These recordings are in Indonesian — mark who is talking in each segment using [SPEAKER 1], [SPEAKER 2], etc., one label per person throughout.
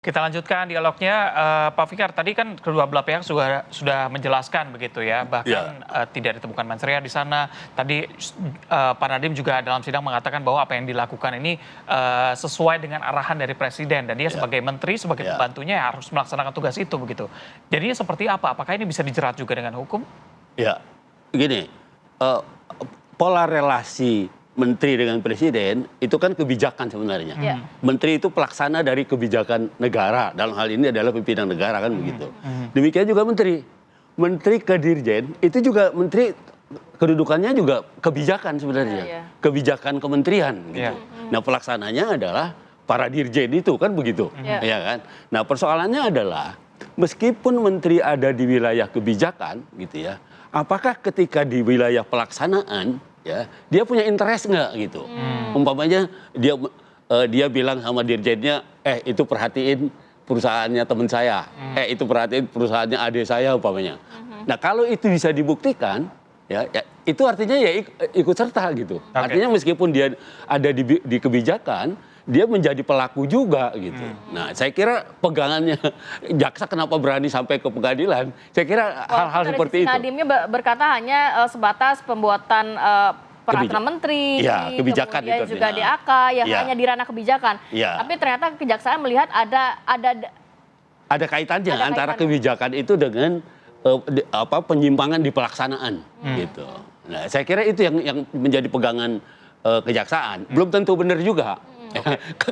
[SPEAKER 1] Kita lanjutkan dialognya, Pak Fikar. Tadi kan kedua belah pihak sudah menjelaskan begitu ya,
[SPEAKER 2] Ya,
[SPEAKER 1] bahkan tidak ditemukan mens rea di sana. Tadi Pak Nadiem juga dalam sidang mengatakan bahwa apa yang dilakukan ini sesuai dengan arahan dari Presiden dan dia
[SPEAKER 2] ya,
[SPEAKER 1] sebagai menteri, sebagai
[SPEAKER 2] ya,
[SPEAKER 1] pembantunya ya harus melaksanakan tugas itu begitu. Jadinya seperti apa? Apakah ini bisa dijerat juga dengan hukum?
[SPEAKER 2] ya. Gini, pola relasi menteri dengan presiden itu kan kebijakan sebenarnya.
[SPEAKER 3] Ya.
[SPEAKER 2] Menteri itu pelaksana dari kebijakan negara. Dalam hal ini adalah pimpinan negara kan begitu. Demikian juga menteri. Menteri ke dirjen itu juga menteri kedudukannya juga kebijakan sebenarnya.
[SPEAKER 3] Ya.
[SPEAKER 2] Kebijakan kementerian gitu.
[SPEAKER 1] Ya.
[SPEAKER 2] Nah, pelaksananya adalah para dirjen itu kan begitu.
[SPEAKER 3] Ya.
[SPEAKER 2] Ya kan? Nah, persoalannya adalah meskipun menteri ada di wilayah kebijakan gitu ya, apakah ketika di wilayah pelaksanaan ya dia punya interest nggak gitu? Umpamanya dia bilang sama dirjennya, itu perhatiin perusahaannya teman saya, itu perhatiin perusahaannya adik saya umpamanya. Nah, kalau itu bisa dibuktikan ya itu artinya ya ikut serta gitu. Artinya meskipun dia ada di kebijakan, dia menjadi pelaku juga gitu. Nah, saya kira pegangannya jaksa kenapa berani sampai ke pengadilan? Saya kira hal-hal seperti itu.
[SPEAKER 3] Nadiemnya berkata hanya sebatas pembuatan peraturan menteri,
[SPEAKER 2] Ya, kebijakan
[SPEAKER 3] kemudian
[SPEAKER 2] itu
[SPEAKER 3] juga
[SPEAKER 2] artinya.
[SPEAKER 3] DAK yang
[SPEAKER 2] Ya.
[SPEAKER 3] hanya di ranah kebijakan.
[SPEAKER 2] Ya.
[SPEAKER 3] Tapi ternyata kejaksaan melihat
[SPEAKER 2] Ada kaitannya
[SPEAKER 3] Ada
[SPEAKER 2] antara
[SPEAKER 3] kaitannya.
[SPEAKER 2] kebijakan itu dengan penyimpangan di pelaksanaan gitu. Nah, saya kira itu yang menjadi pegangan kejaksaan. Belum tentu benar juga.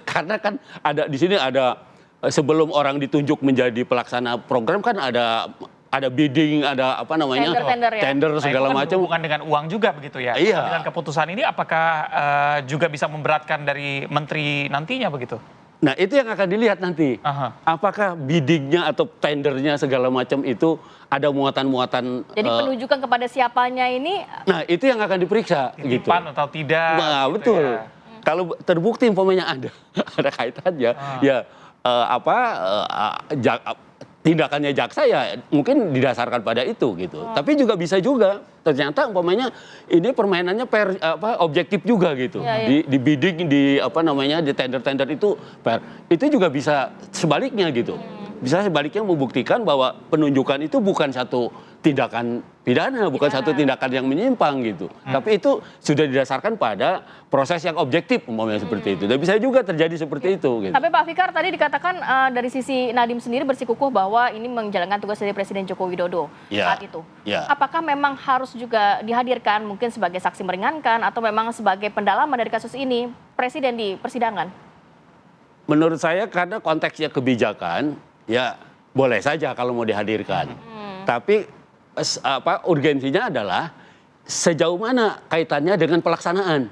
[SPEAKER 2] Karena kan ada di sini ada sebelum orang ditunjuk menjadi pelaksana program kan ada bidding, ada apa namanya?
[SPEAKER 3] Tender-tender ya?
[SPEAKER 2] Tender
[SPEAKER 1] Nah,
[SPEAKER 2] segala
[SPEAKER 1] itu kan
[SPEAKER 2] macam.
[SPEAKER 1] berhubungan dengan uang juga begitu ya.
[SPEAKER 2] Iya.
[SPEAKER 1] Dengan keputusan ini apakah juga bisa memberatkan dari menteri nantinya begitu?
[SPEAKER 2] Nah, itu yang akan dilihat nanti.
[SPEAKER 1] Aha.
[SPEAKER 2] Apakah biddingnya atau tendernya segala macam itu ada muatan-muatan.
[SPEAKER 3] jadi penunjukan kepada siapanya ini
[SPEAKER 2] Nah, itu yang akan diperiksa gitu.
[SPEAKER 1] Titipan atau tidak?
[SPEAKER 2] Nah,
[SPEAKER 1] gitu
[SPEAKER 2] betul.
[SPEAKER 1] ya.
[SPEAKER 2] Kalau terbukti umpamanya ada kaitannya, ya tindakannya jaksa ya mungkin didasarkan pada itu gitu. Tapi juga bisa juga ternyata umpamanya ini permainannya objektif juga gitu.
[SPEAKER 3] Ya, ya.
[SPEAKER 2] Di bidding di di tender-tender itu itu juga bisa sebaliknya gitu. Bisa sebaliknya membuktikan bahwa penunjukan itu bukan satu tindakan pidana, bukan satu tindakan yang menyimpang gitu. Tapi itu sudah didasarkan pada proses yang objektif umpamanya seperti itu. Dan bisa juga terjadi seperti itu gitu.
[SPEAKER 3] Tapi Pak Fikar tadi dikatakan dari sisi Nadiem sendiri bersikukuh bahwa ini menjalankan tugas dari Presiden Joko Widodo
[SPEAKER 2] Ya,
[SPEAKER 3] saat itu.
[SPEAKER 2] ya.
[SPEAKER 3] Apakah memang harus juga dihadirkan mungkin sebagai saksi meringankan atau memang sebagai pendalaman dari kasus ini Presiden di persidangan?
[SPEAKER 2] Menurut saya karena konteksnya kebijakan, ya boleh saja kalau mau dihadirkan. Tapi urgensinya adalah sejauh mana kaitannya dengan pelaksanaan,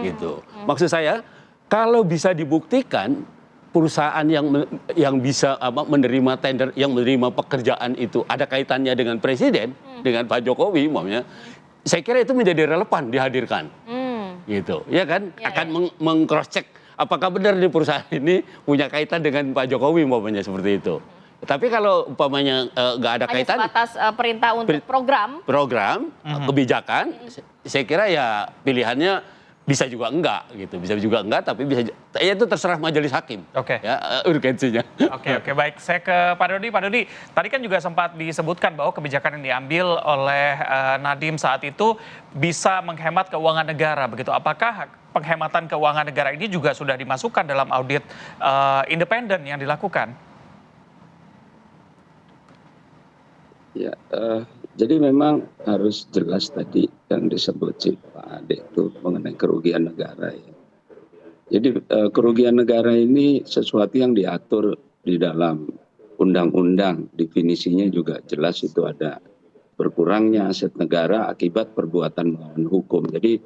[SPEAKER 2] gitu. Maksud saya kalau bisa dibuktikan perusahaan yang bisa menerima tender, yang menerima pekerjaan itu ada kaitannya dengan presiden, dengan Pak Jokowi, umpamanya, saya kira itu menjadi relevan dihadirkan, gitu. Ya kan
[SPEAKER 3] Ya,
[SPEAKER 2] akan meng-cross check apakah benar di perusahaan ini punya kaitan dengan Pak Jokowi, umpamanya seperti itu. Tapi kalau umpamanya nggak ada
[SPEAKER 3] Hanya
[SPEAKER 2] kaitan
[SPEAKER 3] sebatas perintah untuk program.
[SPEAKER 2] kebijakan, saya kira ya pilihannya bisa juga enggak gitu, bisa juga enggak, tapi bisa ya itu terserah majelis hakim.
[SPEAKER 1] Oke.
[SPEAKER 2] Ya urgensinya.
[SPEAKER 1] Oke, baik. Saya ke Pak Dodi. Pak Dodi, tadi kan juga sempat disebutkan bahwa kebijakan yang diambil oleh Nadiem saat itu bisa menghemat keuangan negara, begitu. Apakah penghematan keuangan negara ini juga sudah dimasukkan dalam audit independen yang dilakukan?
[SPEAKER 4] Ya, jadi memang harus jelas tadi yang disebut si Pak Ade itu mengenai kerugian negara ya. Jadi kerugian negara ini sesuatu yang diatur di dalam undang-undang, definisinya juga jelas itu ada berkurangnya aset negara akibat perbuatan melawan hukum. Jadi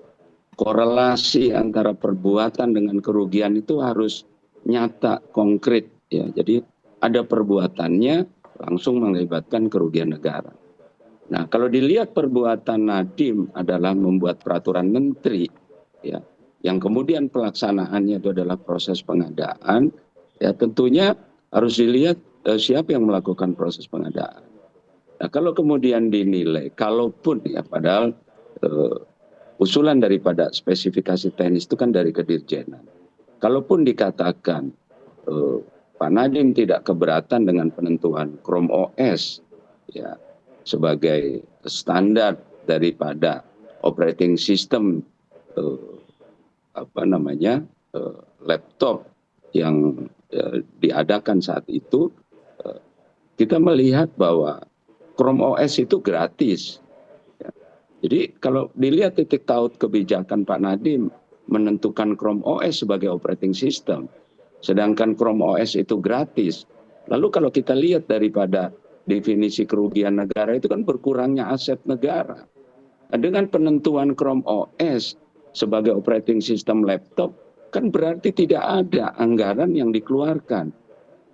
[SPEAKER 4] korelasi antara perbuatan dengan kerugian itu harus nyata, konkret ya. Jadi ada perbuatannya langsung mengakibatkan kerugian negara. Nah, kalau dilihat perbuatan Nadiem adalah membuat peraturan menteri, ya, yang kemudian pelaksanaannya itu adalah proses pengadaan, ya tentunya harus dilihat siapa yang melakukan proses pengadaan. Nah, kalau kemudian dinilai, kalaupun ya padahal usulan daripada spesifikasi teknis itu kan dari kedirjenan. Kalaupun dikatakan Pak Nadiem tidak keberatan dengan penentuan Chrome OS ya sebagai standar daripada operating system laptop yang diadakan saat itu, kita melihat bahwa Chrome OS itu gratis. Ya. Jadi kalau dilihat titik taut kebijakan Pak Nadiem menentukan Chrome OS sebagai operating system, sedangkan Chrome OS itu gratis. Lalu kalau kita lihat daripada definisi kerugian negara itu kan berkurangnya aset negara. Nah, dengan penentuan Chrome OS sebagai operating system laptop, kan berarti tidak ada anggaran yang dikeluarkan.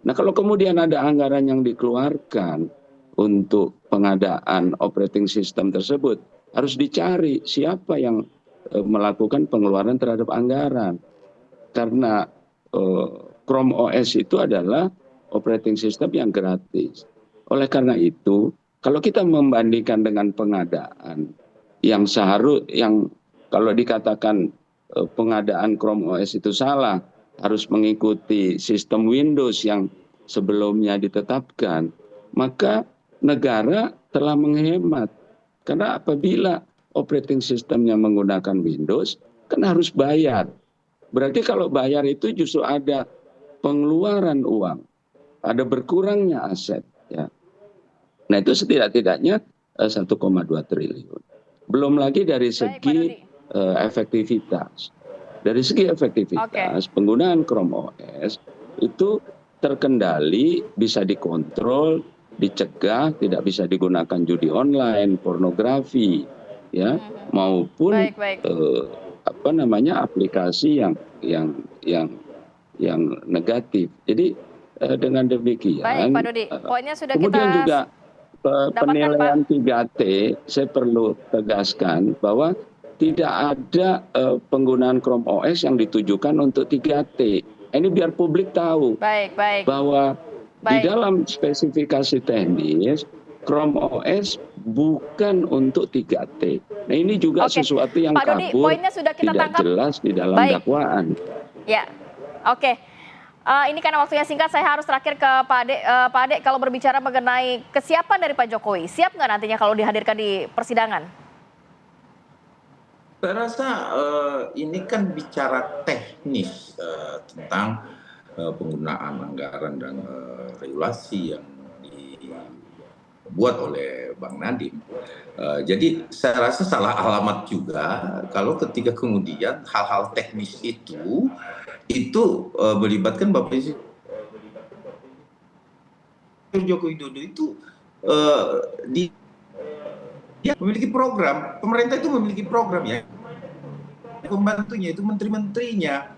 [SPEAKER 4] Nah, kalau kemudian ada anggaran yang dikeluarkan untuk pengadaan operating system tersebut, harus dicari siapa yang melakukan pengeluaran terhadap anggaran. Karena Chrome OS itu adalah operating system yang gratis. Oleh karena itu, kalau kita membandingkan dengan pengadaan yang kalau dikatakan pengadaan Chrome OS itu salah, harus mengikuti sistem Windows yang sebelumnya ditetapkan, maka negara telah menghemat. Karena apabila operating systemnya menggunakan Windows, kan harus bayar. Berarti kalau bayar itu justru ada pengeluaran uang, ada berkurangnya aset. Ya. Nah itu setidak-tidaknya 1,2 triliun. Belum lagi dari segi efektivitas. Dari segi efektivitas, penggunaan Chrome OS itu terkendali, bisa dikontrol, dicegah, tidak bisa digunakan judi online, pornografi, ya, maupun aplikasi yang negatif. Jadi dengan demikian,
[SPEAKER 3] Pak Dodi, poinnya sudah
[SPEAKER 4] kemudian
[SPEAKER 3] kita
[SPEAKER 4] juga penilaian
[SPEAKER 3] Pak.
[SPEAKER 4] 3T, saya perlu tegaskan bahwa tidak ada penggunaan Chrome OS yang ditujukan untuk 3T. Ini biar publik tahu bahwa di dalam spesifikasi teknis Chrome OS bukan untuk 3T. Nah ini juga sesuatu yang
[SPEAKER 3] Pak Dodi,
[SPEAKER 4] kabur,
[SPEAKER 3] poinnya sudah kita
[SPEAKER 4] tidak
[SPEAKER 3] tangkap.
[SPEAKER 4] jelas di dalam dakwaan.
[SPEAKER 3] Ya, oke. Ini karena waktunya singkat, saya harus terakhir ke Pak Ade. Pak Ade, kalau berbicara mengenai kesiapan dari Pak Jokowi, siap nggak nantinya kalau dihadirkan di persidangan?
[SPEAKER 5] Saya rasa ini kan bicara teknis tentang penggunaan anggaran dan regulasi yang dibuat oleh Bang Nadiem. Jadi saya rasa salah alamat juga kalau ketika kemudian hal-hal teknis itu melibatkan Bapak Joko Widodo itu dia memiliki program, pemerintah itu memiliki program ya, pembantunya itu menteri-menterinya.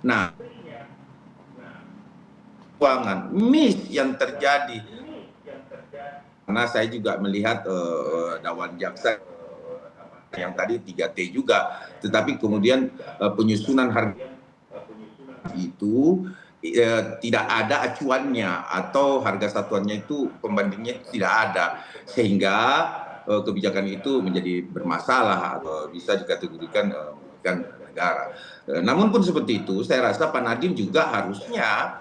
[SPEAKER 5] Nah, keuangan miss yang terjadi, karena saya juga melihat dakwaan jaksa yang tadi 3T juga, tetapi kemudian penyusunan harga itu tidak ada acuannya atau harga satuannya itu pembandingnya tidak ada, sehingga kebijakan itu menjadi bermasalah atau bisa dikategorikan merugikan negara. Namun pun seperti itu, saya rasa Pak Nadiem juga harusnya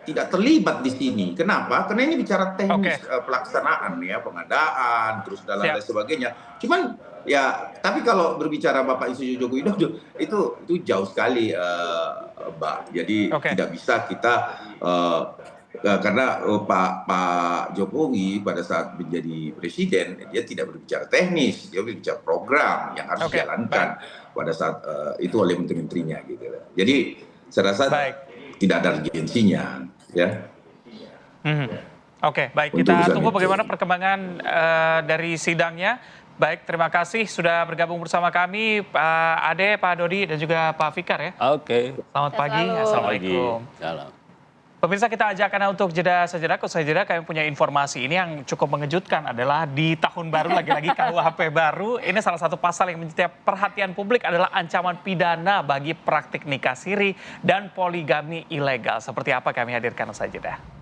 [SPEAKER 5] tidak terlibat di sini. Kenapa? Karena ini bicara teknis pelaksanaan ya, pengadaan, terus dan lain sebagainya. Cuman ya, tapi kalau berbicara Bapak Insinyur Joko Widodo itu jauh sekali, Mbak. Jadi tidak bisa kita karena Pak Jokowi pada saat menjadi presiden dia tidak berbicara teknis, dia berbicara program yang harus dijalankan pada saat itu oleh menteri-menterinya gitu. Jadi saya rasa tidak ada urgensinya ya.
[SPEAKER 1] Oke, baik, kita tunggu bagaimana perkembangan dari sidangnya. Baik, terima kasih sudah bergabung bersama kami Pak Ade, Pak Dodi dan juga Pak Fikar ya.
[SPEAKER 2] Oke.
[SPEAKER 1] Selamat pagi. Assalamualaikum.
[SPEAKER 2] Salam.
[SPEAKER 1] Pemirsa, kita ajak Anda untuk jeda sejenak. Usai jeda kami punya informasi ini yang cukup mengejutkan adalah di tahun baru lagi-lagi KUHP baru. Ini salah satu pasal yang menjadi perhatian publik adalah ancaman pidana bagi praktik nikah siri dan poligami ilegal. Seperti apa kami hadirkan usai jeda.